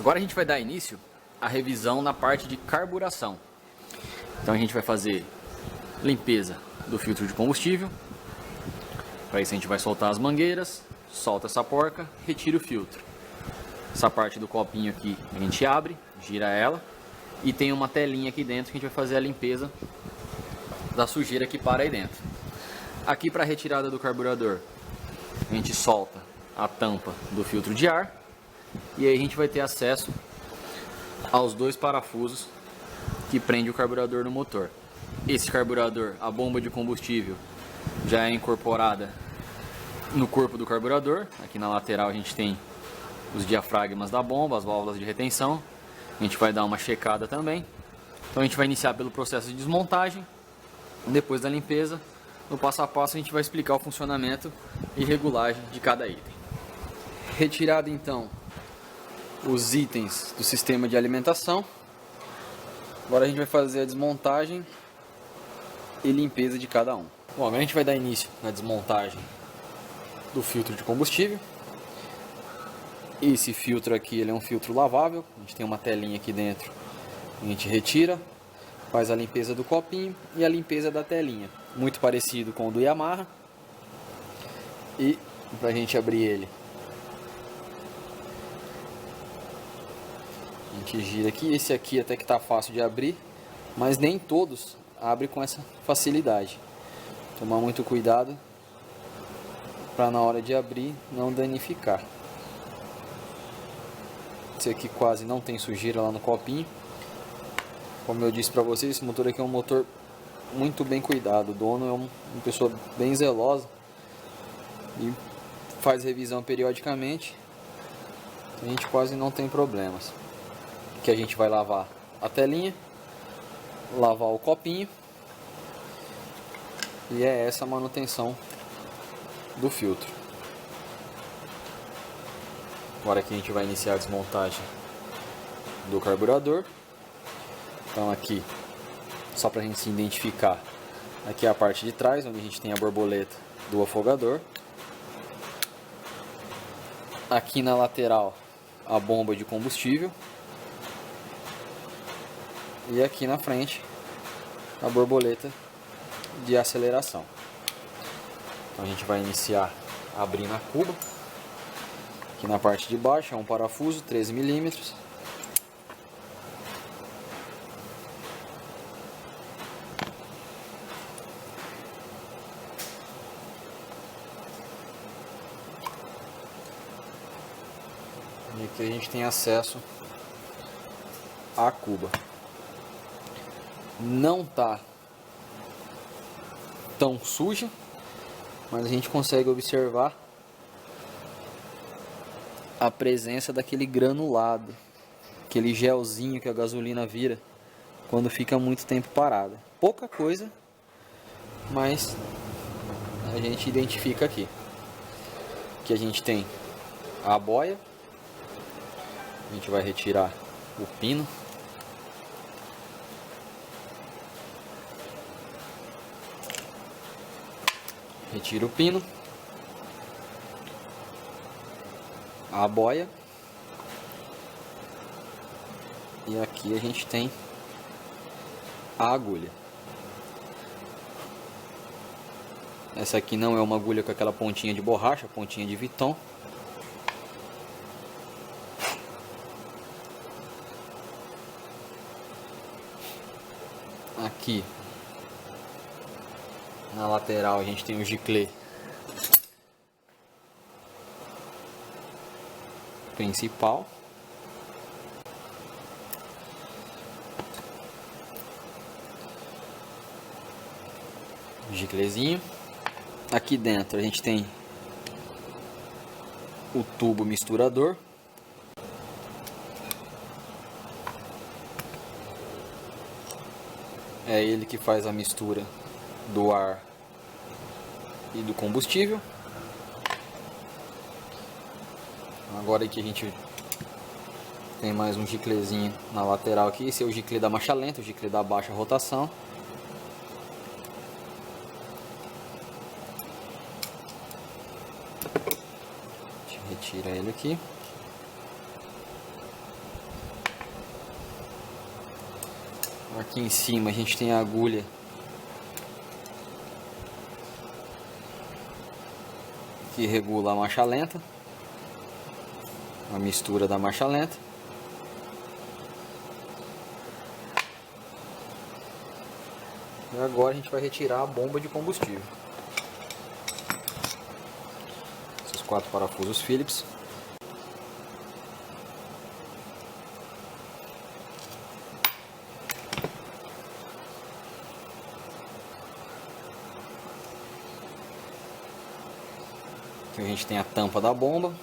Agora a gente vai dar início à revisão na parte de carburação. Então a gente vai fazer limpeza do filtro de combustível. Para isso a gente vai soltar as mangueiras, solta essa porca, retira o filtro. Essa parte do copinho aqui a gente abre, gira ela e tem uma telinha aqui dentro que a gente vai fazer a limpeza da sujeira que para aí dentro. Aqui para a retirada do carburador a gente solta a tampa do filtro de ar e aí a gente vai ter acesso aos dois parafusos que prende o carburador no motor. Esse carburador, a bomba de combustível já é incorporada no corpo do carburador. Aqui na lateral a gente tem os diafragmas da bomba, as válvulas de retenção. A gente vai dar uma checada também. Então a gente vai iniciar pelo processo de desmontagem. Depois da limpeza, no passo a passo a gente vai explicar o funcionamento e regulagem de cada item. Retirado então os itens do sistema de alimentação, agora a gente vai fazer a desmontagem e limpeza de cada um. Bom, agora a gente vai dar início na desmontagem do filtro de combustível. Esse filtro aqui ele é um filtro lavável, a gente tem uma telinha aqui dentro, a gente retira, faz a limpeza do copinho e a limpeza da telinha, muito parecido com o do Yamaha. E para a gente abrir ele, a gente gira aqui. Esse aqui até que tá fácil de abrir, mas nem todos abrem com essa facilidade. Tomar muito cuidado para na hora de abrir não danificar. Esse aqui quase não tem sujeira lá no copinho. Como eu disse para vocês, esse motor aqui é um motor muito bem cuidado. O dono é uma pessoa bem zelosa e faz revisão periodicamente. A gente quase não tem problemas. Aqui a gente vai lavar a telinha, lavar o copinho, e é essa a manutenção do filtro. Agora aqui a gente vai iniciar a desmontagem do carburador. Então aqui, só para a gente se identificar, aqui é a parte de trás, onde a gente tem a borboleta do afogador. Aqui na lateral, a bomba de combustível. E aqui na frente, a borboleta de aceleração. Então a gente vai iniciar abrindo a cuba. Aqui na parte de baixo é um parafuso 13 mm. E aqui a gente tem acesso à cuba. Não tá tão suja, mas a gente consegue observar a presença daquele granulado, aquele gelzinho que a gasolina vira quando fica muito tempo parada. Pouca coisa, mas a gente identifica aqui. Aqui a gente tem a boia, a gente vai retirar o pino. Retira o pino, a boia, e aqui a gente tem a agulha. Essa aqui não é uma agulha com aquela pontinha de borracha, pontinha de Viton. Aqui na lateral a gente tem o giclê principal. Giclezinho. Aqui dentro a gente tem o tubo misturador. É ele que faz a mistura do ar e do combustível. Agora aqui a gente tem mais um giclezinho na lateral aqui. Esse é o giclê da marcha lenta, o giclê da baixa rotação. A gente retira ele aqui. Aqui em cima a gente tem a agulha que regula a marcha lenta, a mistura da marcha lenta. E agora a gente vai retirar a bomba de combustível. Esses 4 parafusos Phillips. Aqui a gente tem a tampa da bomba.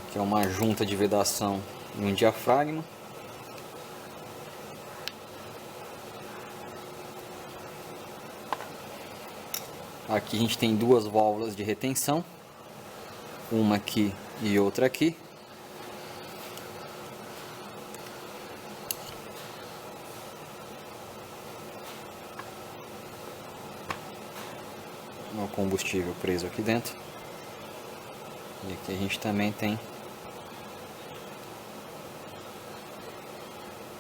Aqui é uma junta de vedação e um diafragma. Aqui a gente tem 2 válvulas de retenção, uma aqui e outra aqui. O combustível preso aqui dentro. E aqui a gente também tem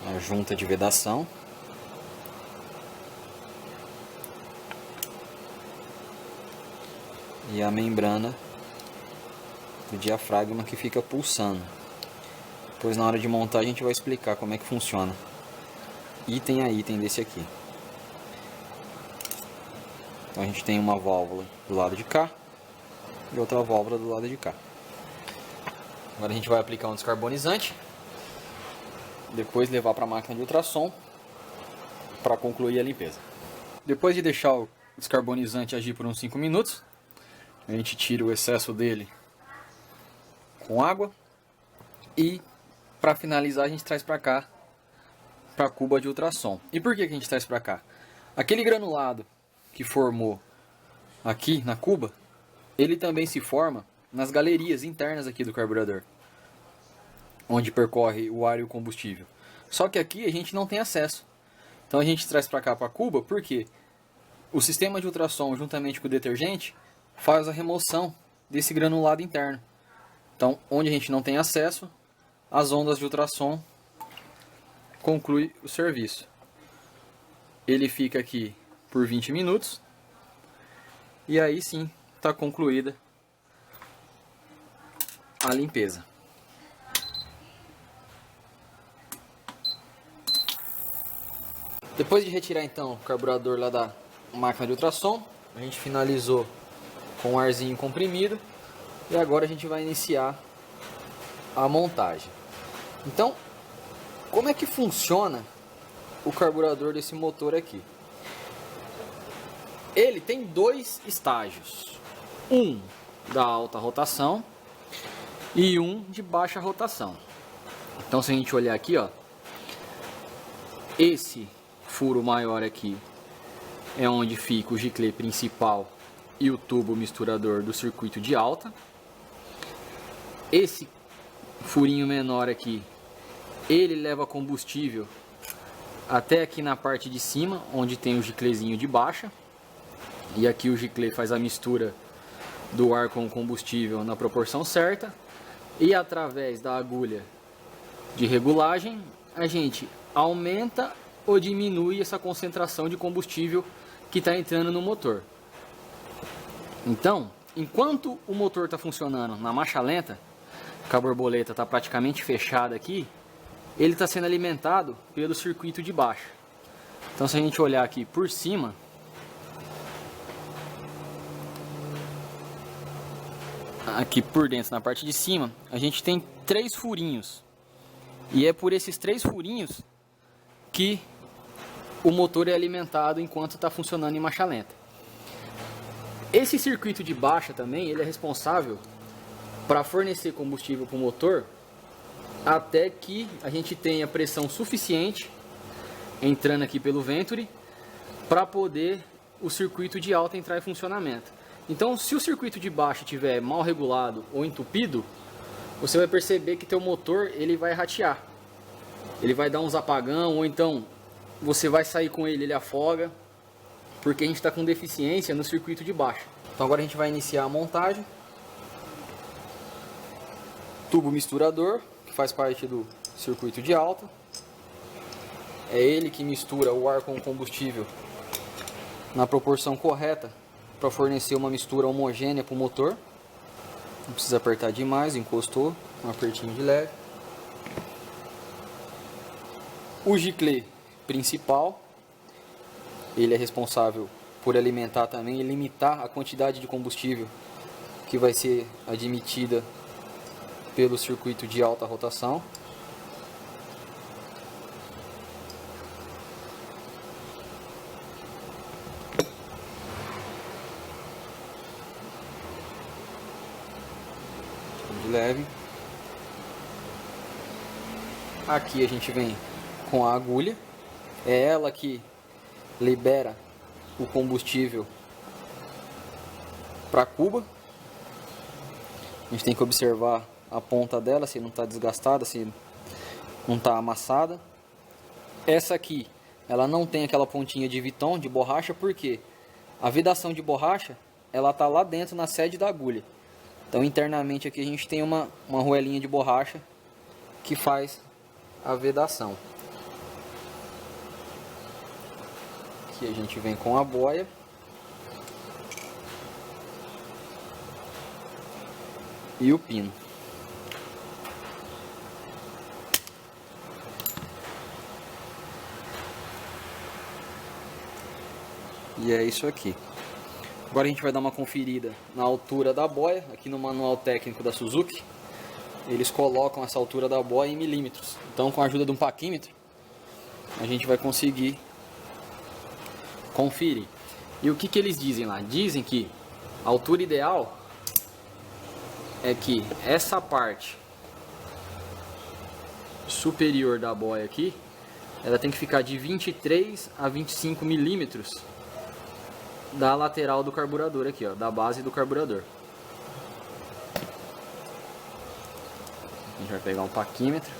a junta de vedação. E a membrana do diafragma que fica pulsando. Depois na hora de montar a gente vai explicar como é que funciona. Item a item desse aqui. Então a gente tem uma válvula do lado de cá e outra válvula do lado de cá. Agora a gente vai aplicar um descarbonizante. Depois levar para a máquina de ultrassom para concluir a limpeza. Depois de deixar o descarbonizante agir por uns 5 minutos, a gente tira o excesso dele com água e para finalizar a gente traz para cá, para a cuba de ultrassom. E por que a gente traz para cá? Aquele granulado que formou aqui na cuba, ele também se forma nas galerias internas aqui do carburador, onde percorre o ar e o combustível. Só que aqui a gente não tem acesso. Então a gente traz para cá, para a cuba, porque o sistema de ultrassom, juntamente com o detergente, faz a remoção desse granulado interno. Então, onde a gente não tem acesso, as ondas de ultrassom concluem o serviço. Ele fica aqui por 20 minutos. E aí sim, está concluída a limpeza. Depois de retirar então o carburador lá da máquina de ultrassom, a gente finalizou com um arzinho comprimido e agora a gente vai iniciar a montagem. Então, como é que funciona o carburador desse motor aqui? Ele tem 2 estágios, um da alta rotação e um de baixa rotação. Então se a gente olhar aqui, ó, esse furo maior aqui é onde fica o giclê principal e o tubo misturador do circuito de alta. Esse furinho menor aqui, ele leva combustível até aqui na parte de cima, onde tem o giclezinho de baixa. E aqui o giclê faz a mistura do ar com o combustível na proporção certa. E através da agulha de regulagem, a gente aumenta ou diminui essa concentração de combustível que está entrando no motor. Então, enquanto o motor está funcionando na marcha lenta, que a borboleta está praticamente fechada aqui, ele está sendo alimentado pelo circuito de baixo. Então se a gente olhar aqui por cima, aqui por dentro, na parte de cima, a gente tem 3 furinhos. E é por esses 3 furinhos que o motor é alimentado enquanto está funcionando em marcha lenta. Esse circuito de baixa também, ele é responsável para fornecer combustível para o motor até que a gente tenha pressão suficiente entrando aqui pelo Venturi para poder o circuito de alta entrar em funcionamento. Então, se o circuito de baixo estiver mal regulado ou entupido, você vai perceber que teu motor ele vai ratear. Ele vai dar uns apagão, ou então você vai sair com ele afoga, porque a gente está com deficiência no circuito de baixo. Então agora a gente vai iniciar a montagem. tubo misturador, que faz parte do circuito de alta. É ele que mistura o ar com o combustível na proporção correta para fornecer uma mistura homogênea para o motor. Não precisa apertar demais, encostou, um apertinho de leve. O giclê principal, ele é responsável por alimentar também e limitar a quantidade de combustível que vai ser admitida pelo circuito de alta rotação. De leve. Aqui a gente vem com a agulha, é ela que libera o combustível para a cuba. A gente tem que observar a ponta dela, se não está desgastada, se não está amassada. Essa aqui, ela não tem aquela pontinha de Viton, de borracha, porque a vedação de borracha, ela está lá dentro na sede da agulha. Então internamente aqui a gente tem uma roelinha de borracha que faz a vedação. Aqui a gente vem com a boia. E o pino. E é isso aqui. Agora a gente vai dar uma conferida na altura da boia. Aqui no manual técnico da Suzuki, eles colocam essa altura da boia em milímetros. Então, com a ajuda de um paquímetro, a gente vai conseguir conferir. E o que eles dizem lá? Dizem que a altura ideal é que essa parte superior da boia aqui, ela tem que ficar de 23 a 25 milímetros da lateral do carburador aqui, ó, da base do carburador. A gente vai pegar um paquímetro.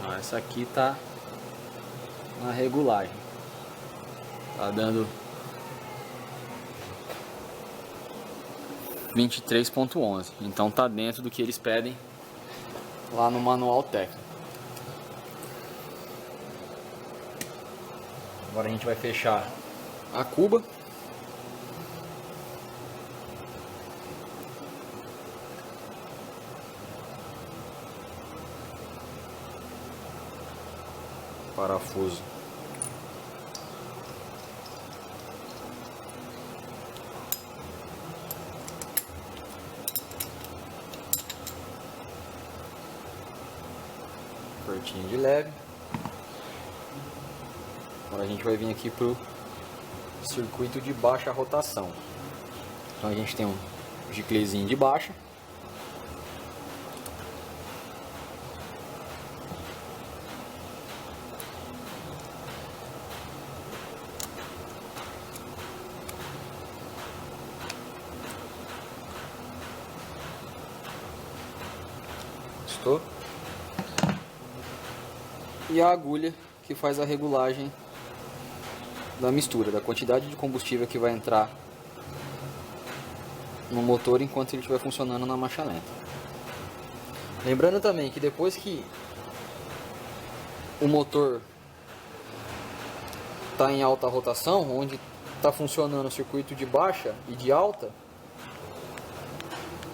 Ó, essa aqui tá na regulagem. Tá dando 23.11. Então tá dentro do que eles pedem lá no manual técnico. Agora a gente vai fechar a cuba. Parafuso. Apertinho de leve. Agora a gente vai vir aqui pro circuito de baixa rotação. Então a gente tem um giclezinho de baixa. Estou. E a agulha que faz a regulagem da mistura, da quantidade de combustível que vai entrar no motor enquanto ele estiver funcionando na marcha lenta. Lembrando também que depois que o motor está em alta rotação, onde está funcionando o circuito de baixa e de alta,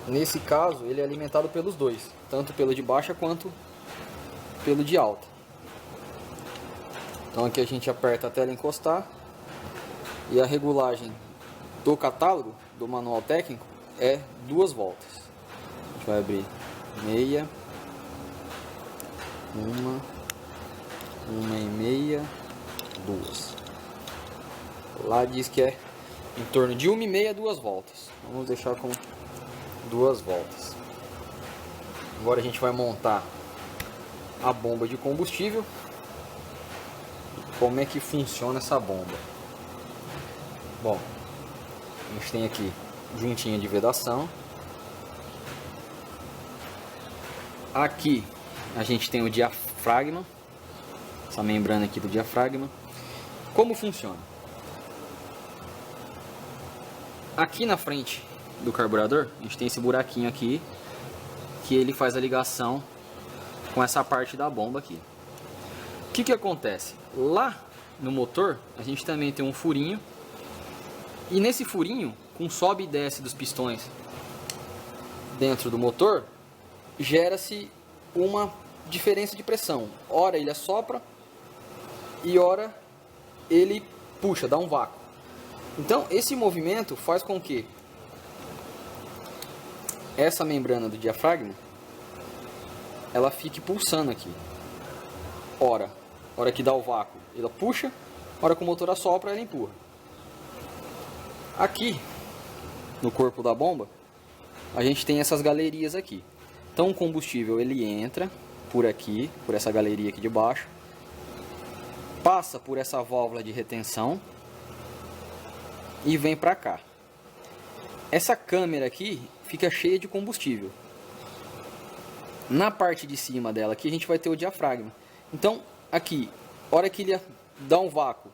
nesse caso ele é alimentado pelos dois, tanto pelo de baixa quanto pelo de alta. Então aqui a gente aperta até ela encostar. E a regulagem do catálogo, do manual técnico, é 2 voltas. A gente vai abrir meia, uma e meia, 2. Lá diz que é em torno de 1,5 a 2 voltas. Vamos deixar com 2 voltas. Agora a gente vai montar a bomba de combustível. Como é que funciona essa bomba? Bom, a gente tem aqui juntinha de vedação. Aqui a gente tem o diafragma, essa membrana aqui do diafragma. Como funciona? Aqui na frente do carburador, a gente tem esse buraquinho aqui, que ele faz a ligação com essa parte da bomba aqui. O que acontece? Lá no motor, a gente também tem um furinho, e nesse furinho, com sobe e desce dos pistões dentro do motor, gera-se uma diferença de pressão. Ora ele assopra e ora ele puxa, dá um vácuo. Então esse movimento faz com que essa membrana do diafragma ela fique pulsando aqui. Ora que dá o vácuo, ela puxa, ora que o motor assopra, ela empurra. Aqui no corpo da bomba a gente tem essas galerias aqui. Então o combustível ele entra por aqui, por essa galeria aqui de baixo, passa por essa válvula de retenção e vem para cá. Essa câmera aqui fica cheia de combustível. Na parte de cima dela aqui a gente vai ter o diafragma. Então aqui, hora que ele dá um vácuo,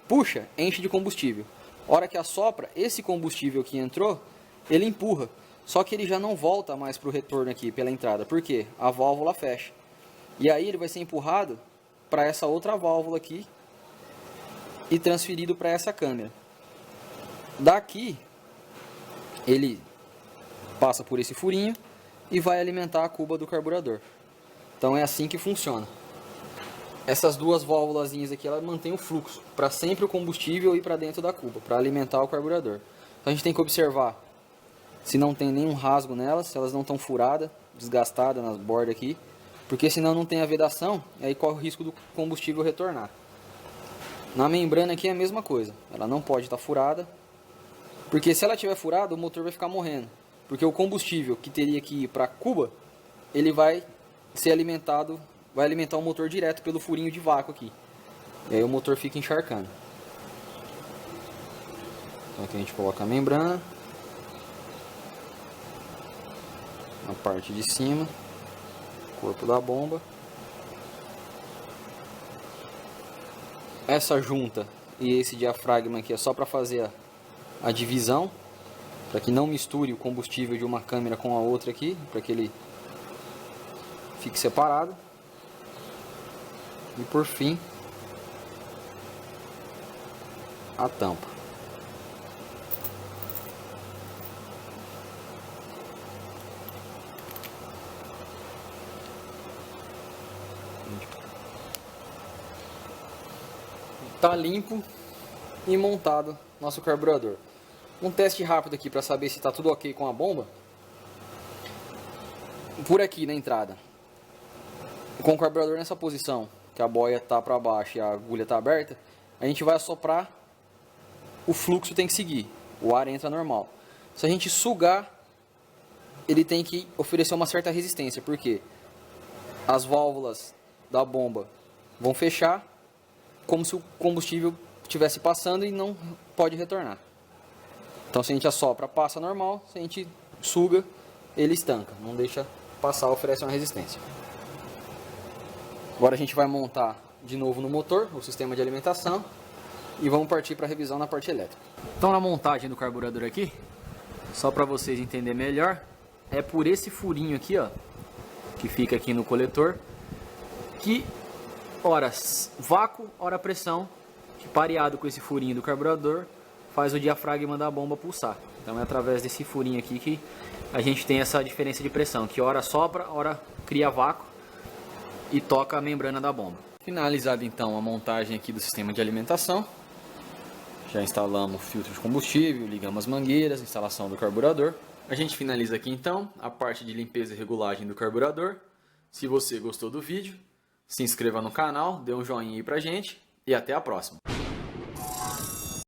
puxa, enche de combustível. Hora que assopra, esse combustível que entrou, ele empurra. Só que ele já não volta mais para o retorno aqui pela entrada. Por quê? A válvula fecha. E aí ele vai ser empurrado para essa outra válvula aqui e transferido para essa câmera. Daqui ele passa por esse furinho e vai alimentar a cuba do carburador. Então é assim que funciona. Essas duas válvulazinhas aqui, ela mantém o fluxo para sempre o combustível ir para dentro da cuba, para alimentar o carburador. Então a gente tem que observar se não tem nenhum rasgo nelas, se elas não estão furadas, desgastadas nas bordas aqui, porque senão não tem a vedação, aí corre o risco do combustível retornar. Na membrana aqui é a mesma coisa, ela não pode estar furada, porque se ela estiver furada o motor vai ficar morrendo, porque o combustível que teria que ir para a cuba, ele vai ser alimentado, vai alimentar o motor direto pelo furinho de vácuo aqui, e aí o motor fica encharcando. Então aqui a gente coloca a membrana na parte de cima, corpo da bomba. Essa junta e esse diafragma aqui é só para fazer a divisão, para que não misture o combustível de uma câmera com a outra aqui, para que ele fique separado. E por fim, a tampa. Tá limpo e montado nosso carburador. Um teste rápido aqui para saber se está tudo ok com a bomba. Por aqui na entrada, com o carburador nessa posição, que a boia está para baixo e a agulha está aberta, a gente vai assoprar, o fluxo tem que seguir, o ar entra normal. Se a gente sugar, ele tem que oferecer uma certa resistência, porque as válvulas da bomba vão fechar, como se o combustível estivesse passando e não pode retornar. Então se a gente assopra, passa normal, se a gente suga, ele estanca, não deixa passar, oferece uma resistência. Agora a gente vai montar de novo no motor o sistema de alimentação e vamos partir para a revisão na parte elétrica. Então na montagem do carburador aqui, só para vocês entenderem melhor, é por esse furinho aqui, ó, que fica aqui no coletor, que ora vácuo, ora pressão, que pareado com esse furinho do carburador, faz o diafragma da bomba pulsar. Então é através desse furinho aqui que a gente tem essa diferença de pressão, que ora sopra, ora cria vácuo e toca a membrana da bomba. Finalizada então a montagem aqui do sistema de alimentação, já instalamos o filtro de combustível, ligamos as mangueiras, instalação do carburador. A gente finaliza aqui então a parte de limpeza e regulagem do carburador. Se você gostou do vídeo, se inscreva no canal, dê um joinha aí pra gente e até a próxima.